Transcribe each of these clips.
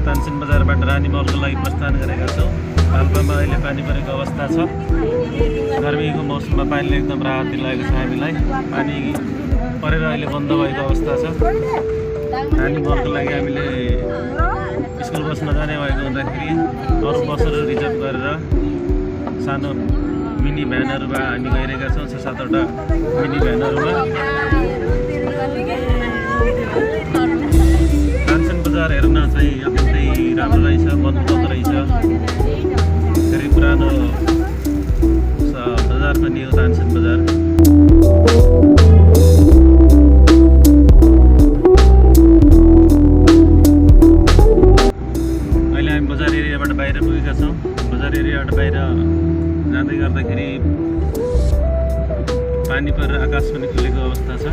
तानसेन बजारबाट रानी महलको लागि प्रस्थान गरेका छौँ। पाल्पामा अहिले पानी परेको अवस्था छ। गर्मीको मौसममा पानीले एकदम राहत दिलाएको छ हामीलाई। पानी परेर अहिले बन्द भएको अवस्था छ। रानी महलको लागि हामीले स्कुल बस नजाने भएको हुँदाखेरि अरू बसहरू रिजर्भ गरेर सानो मिनी भ्यानहरूमा हामी गइरहेका छौँ। 6-7वटा मिनी भ्यानहरूमा। तानसेन बजार हेर्न चाहिँ अत्यन्तै राम्रो रहेछ, मनमोहक रहेछ। धेरै पुरानो बजार पनि हो तानसेन बजार। अहिले हामी बजार एरियाबाट बाहिर पुगेका छौँ। बजार एरियाबाट बाहिर जाँदै गर्दाखेरि पानी परेर आकाश पनि खुलेको अवस्था छ।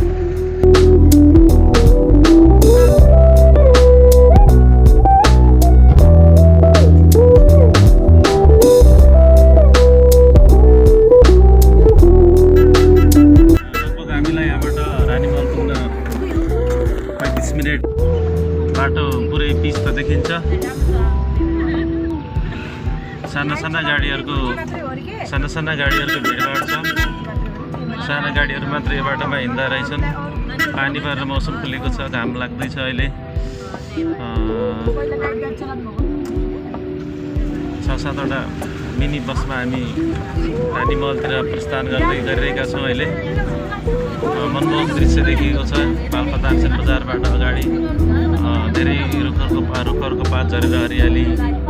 बाटो पुरै पिच त देखिन्छ। साना साना गाडीहरूको भिडभाड छ। साना गाडीहरू मात्र यो बाटोमा हिँड्दा रहेछन्। पानी परेर मौसम खुलेको छ, घाम लाग्दैछ अहिले। 6-7वटा मिनी बसमा हामी रानी महलतिर प्रस्थान गरिरहेका छौँ। अहिले मनमोहक दृश्य देखिएको छ। पाल्पा तानसेन बजारबाट अगाडि धेरै रुखहरूको पात झरेर हरियाली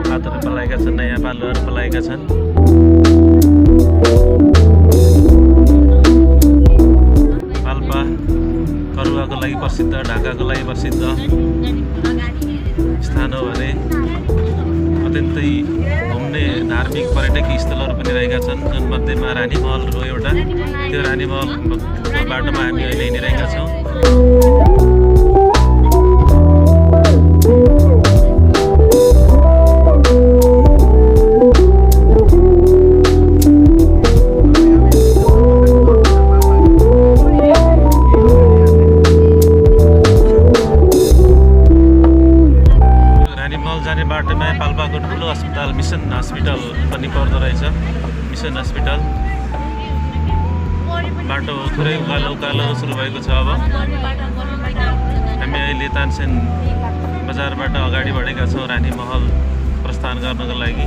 पातहरू पलाएका छन्, नयाँ पालुवाहरू पलाएका छन्। पाल्पा करुवाको लागि प्रसिद्ध, ढाकाको लागि प्रसिद्ध स्थान हो भने अत्यन्तै घुम्ने धार्मिक पर्यटकीय स्थलहरू पनि रहेका छन्, जुन मध्येमा रानी महल हो एउटा। त्यो रानी महलको बाटोमा हामी अहिले हिँडिरहेका छौँ। बाटोमा पाल्पाको ठुलो अस्पताल मिसन हस्पिटल पनि पर्दो रहेछ। मिसन हस्पिटल बाटो थोरै उकालो सुरु भएको छ। अब हामी अहिले तानसेन बजारबाट अगाडि बढेका छौँ रानी महल प्रस्थान गर्नको लागि।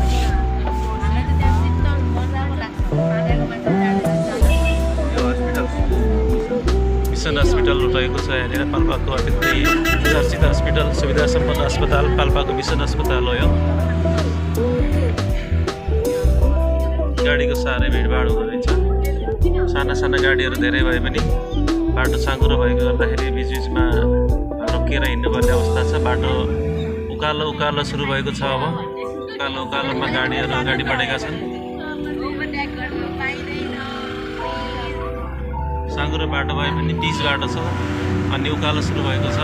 मिसन हस्पिटल रहेको छ यहाँनिर। पाल्पाको अत्यन्तै चर्चित हस्पिटल, सुविधा सम्पन्न अस्पताल पाल्पाको मिसन अस्पताल हो यो। गाडीको साह्रै भिडभाड हुँदो रहेछ। साना साना गाडीहरू धेरै भए पनि बाटो साँघुरो भएको गर्दाखेरि बिचबिचमा रोकिएर हिँड्नुपर्ने अवस्था छ। बाटो उकालो सुरु भएको छ। अब उकालोमा गाडीहरू अगाडि बढेका छन्। साँघुरो बाटो भए पनि पिच बाटो छ, अनि उकालो सुरु भएको छ।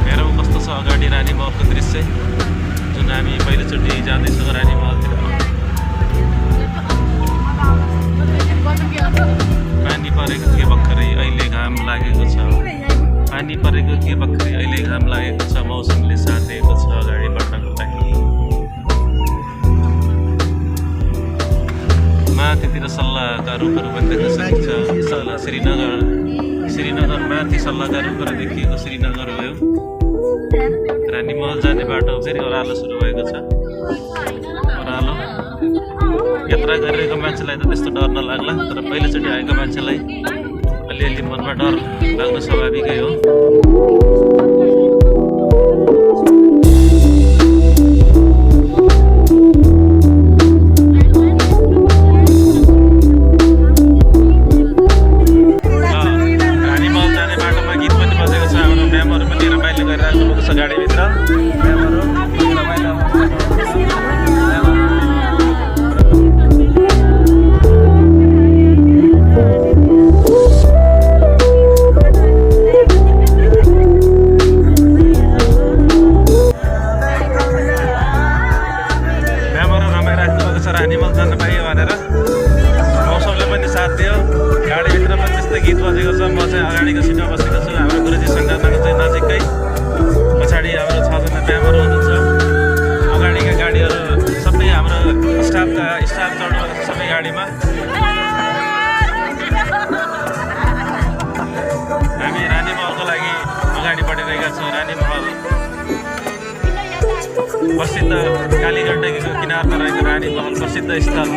हेरौँ कस्तो छ अगाडि रानी महलको दृश्य, जुन हामी पहिलोचोटि जाँदैछौँ रानी महलतिर। पानी परेको थिए भर्खरै, अहिले घाम लागेको छ। पानी परेको थिए भर्खरै, अहिले घाम लागेको छ। मौसमले साथ दिएको छ अगाडि बढ्नको लागि। माथितिर सल्लाहका रुखहरू पनि देख्न सकिन्छ। श्रीनगर माथि सल्लाहका रुखहरू देखिएको श्रीनगर हो यो। रानी महल जाने बाटो फेरि ओह्रालो सुरु भएको छ। ओह्रालो यात्रा गरिरहेको मान्छेलाई त त्यस्तो डर नलाग्ला, तर पहिलोचोटि आएको मान्छेलाई अलिअलि मनमा डर लाग्नु स्वाभाविकै हो। रानी महल जाने बाटोमा गीत पनि बजेको छ। छ गाडीभित्र म्यामहरू रमाइलो रानीमल जान पाएँ भनेर मौसमले पनि साथ दियो गाडीभित्र पनि त्यस्तै गीत बजेको छ म चाहिँ अगाडिको सिटमा बसेको छु हाम्रो गुरुजी सङ्घाताको चाहिँ नजिकै पछाडि हाम्रो 6 जना म्यामहरू हुनुहुन्छ अगाडिका गाडीहरू सबै हाम्रो स्टाफ चढ्नुभएको छ सबै गाडीमा हामी रानीमहलको लागि अगाडि बढिरहेका छौँ रानीमहल प्रसिद्ध कालीगण्डकीको किनारमा रहेको रानी महल प्रसिद्ध स्थल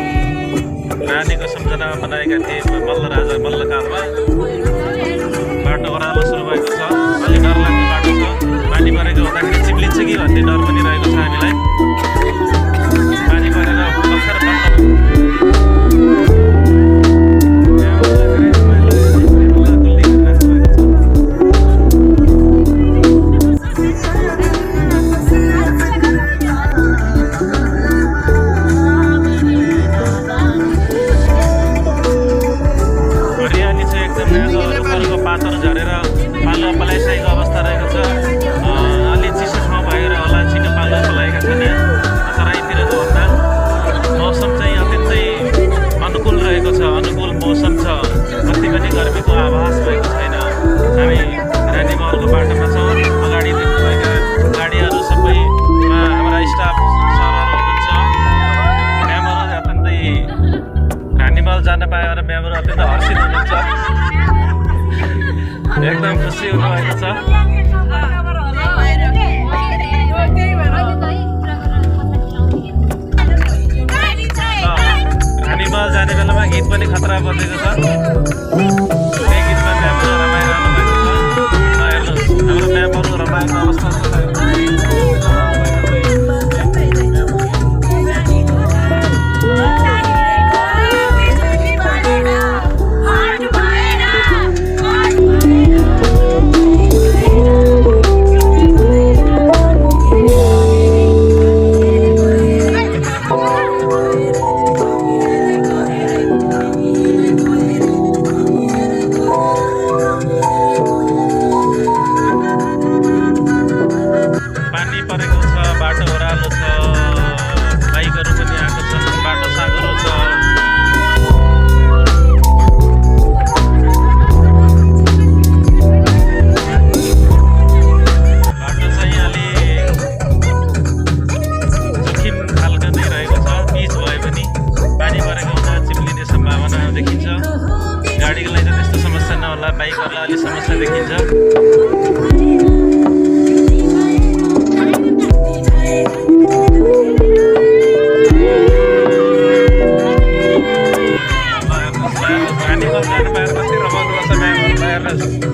रानीको सम्झनामा बनाएका थिए मल्ल राजा मल्लकालमा बाटो ओह्रालो सुरु भएको छ अलि डर लाग्ने बाटो छ पानी परेको हुँदाखेरि चिप्लिन्छ कि भन्ने डर पनि रहेको छ हामीलाई पानी परेर भर्खर पातहरू झरेर पालुवा पलाइसकेको अवस्था रहेको छ अलि चिसो ठाउँ भएर होला छिटो पालुवा पलाएका छन् यहाँ तराईतिरको भन्दा मौसम चाहिँ अत्यन्तै अनुकूल रहेको छ अनुकूल मौसम छ कति पनि गर्मीको आभास भएको छैन हामी रानीमहलको बाटोमा छौँ अगाडि देख्नुभएका गाडीहरू सबैमा हाम्रा स्टाफ सरहरू हुनुहुन्छ म्यामहरू अत्यन्तै रानीमहल जान पायो भने म्यामहरू अत्यन्त हर्षित हुनुहुन्छ एकदम खुसी हुनुभएको छ रानीमहल जाने बेलामा गीत पनि खतरा बजेको छ त्यही गीतमा म्यामहरू रमाइरहनु भएको छ हेर्नुहोस् हाम्रो म्यामहरू रमाएको अवस्था छ गाडीको लागि त त्यस्तो समस्या नहोला बाइकहरूलाई अलिक समस्या देखिन्छ रानीमहल जानु पाएर कति रमाउनु पर्छ म्यामहरूलाई हेर्नुहोस्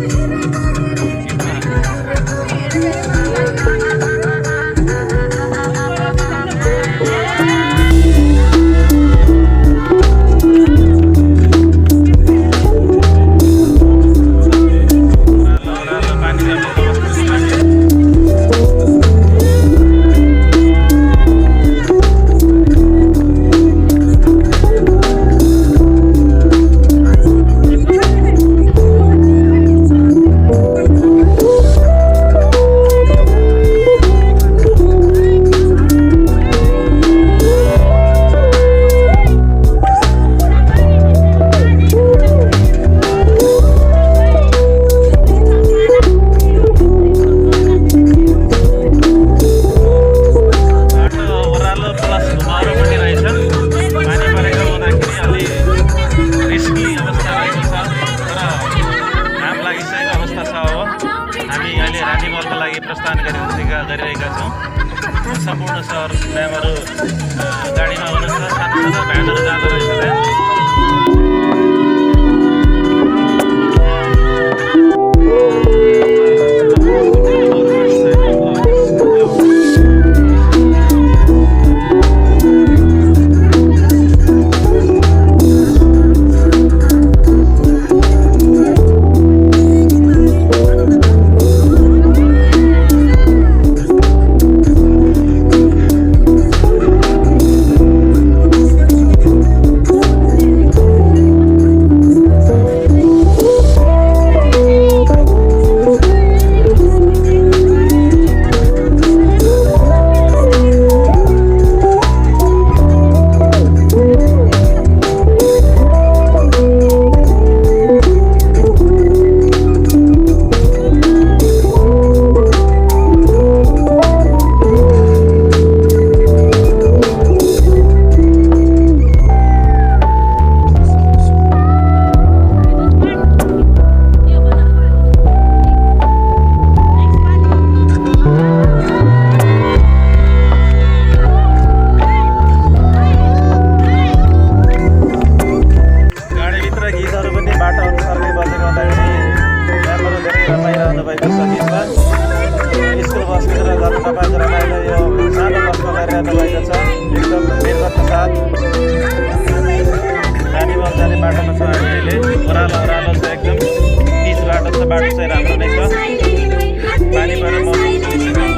रानीमहलको लागि प्रस्थान गरिरहेका छौँ सम्पूर्ण सहर म्यामहरू गाडीमा हुनुहुन्छ सानो सानो भ्यानहरू जाँदो रहेछ बसमा स्कुल बसभित्र गर्न तपाईँको रमाइलो यो सानो बसमा गरिरहनु भएको छ। एकदम निर्गतका साथ रानीमहल जाने बाटोमा छ हामी अहिले। ओह्रालो ओह्रालो छ एकदम, पिच बाटो छ, बाटो चाहिँ राम्रो नै छ। पानी परेर मौसम चलिसक्यो।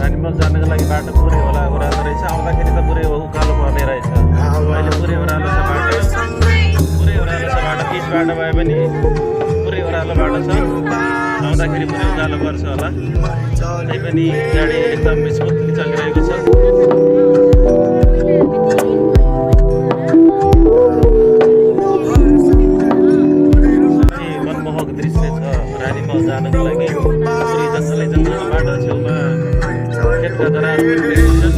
रानीमहल जानको लागि बाटो पुरै होला ओह्रालो रहेछ। आउँदाखेरि त पुरै उकालो पर्ने रहेछ। अहिले पुरै ओह्रालो छ बाटो, पुरै ओह्रालो छ बाटो। पिच बाटो भए पनि पुरै ओह्रालो बाटो छ। आउँदाखेरि पुरै उकालो पर्छ होला। त्यही पनि गाडी एकदम स्मुथली चलिरहेको छ। मनमोहक दृश्य छ रानीमहल जानको लागि। पुरै जङ्गलै जङ्गलको बाटो छेउमा खेतका दरारहरू देखिन्छन्।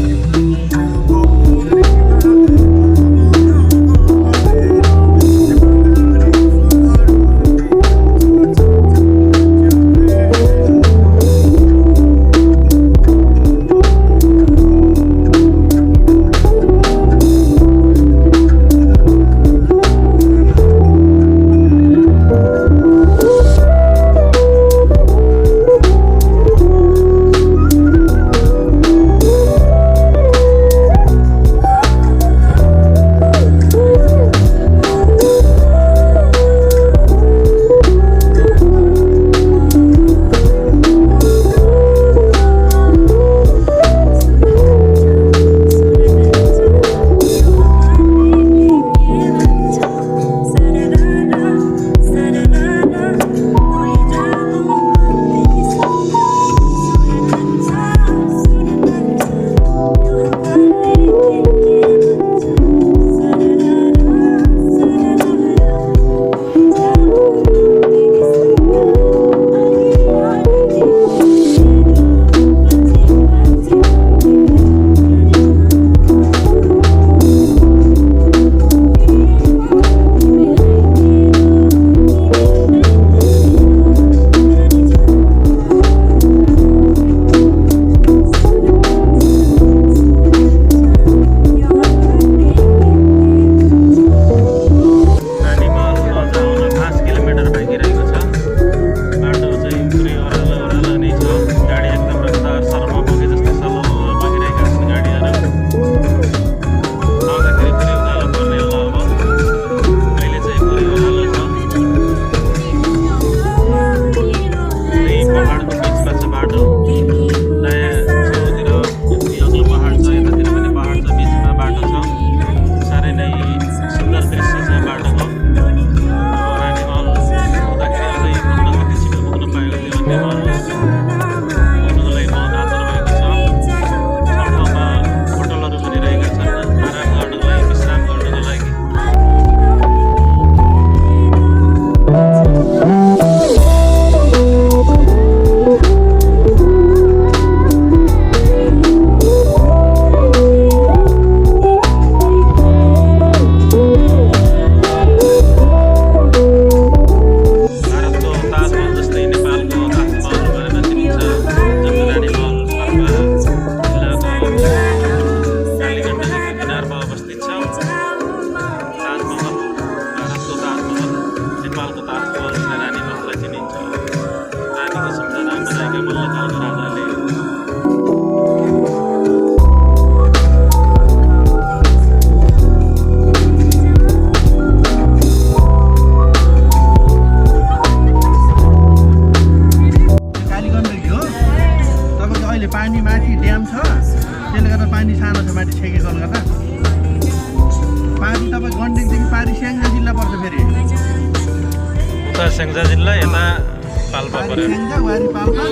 उता स्याङ्जा जिल्ला यता पाल्पा पऱ्यो। स्याङ्जा वारी पाल्पा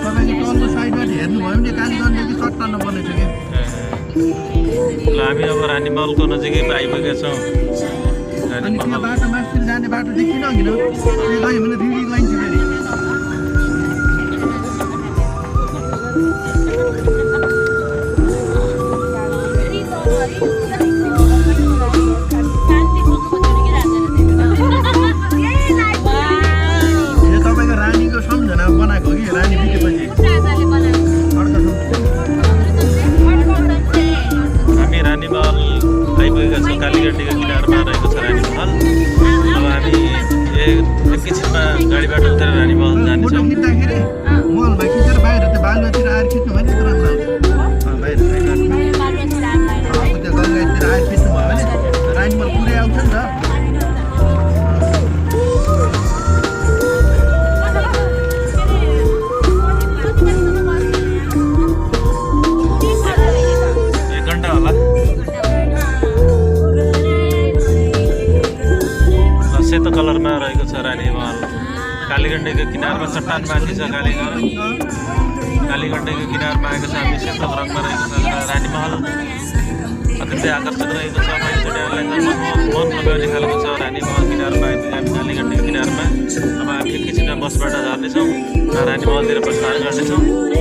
तपाईँको तल्लो साइडबाट हेर्नुभयो भने कालीगण्डदेखि चट्टान बनेछ कि। ल हामी अब रानीमहलको नजिकै आइपुगेका छौँ। अनि अनि त्यो बाटो मास्तिर जाने बाटो देखिन किन त्यो गयो भने रिडी गइन्छ फेरि यो तपाईँको रानीको सम्झना बनाएको हो कि रानी बितेपछि हामी रानी महल आइपुगेका छौँ कालीगण्डीको किनारमा रहेको छ रानी महल अब हामी एकैछिनमा गाडीबाट उतेर रानी महल फोटो जानेछौँ खिच्दाखेरि मलमा खिचेर बाहिर त्यो बालुवातिर आएर खिच्नु भयो नि राम्रो आउँछ बाहिर त्यो गङ्गातिर आएर खिच्नु भयो भने रानी मल पुरै आउँछ नि त सेतो कलरमा रहेको छ रानी महल कालीगण्डीको किनारमा चट्टान माथि छ कालीगण्डीको किनारमा आएको छ हामी सेतो रङमा रहेको छ रानी महल अत्यन्तै आकर्षक रहेको छ मानिसहरूलाई मन लगाउने खालको छ रानी महल किनारमा आइपुग्यो हामी कालीगण्डीको किनारमा अब हामी एकैछिनमा बसबाट झर्नेछौँ रानी महलतिर प्रस्थान गर्नेछौँ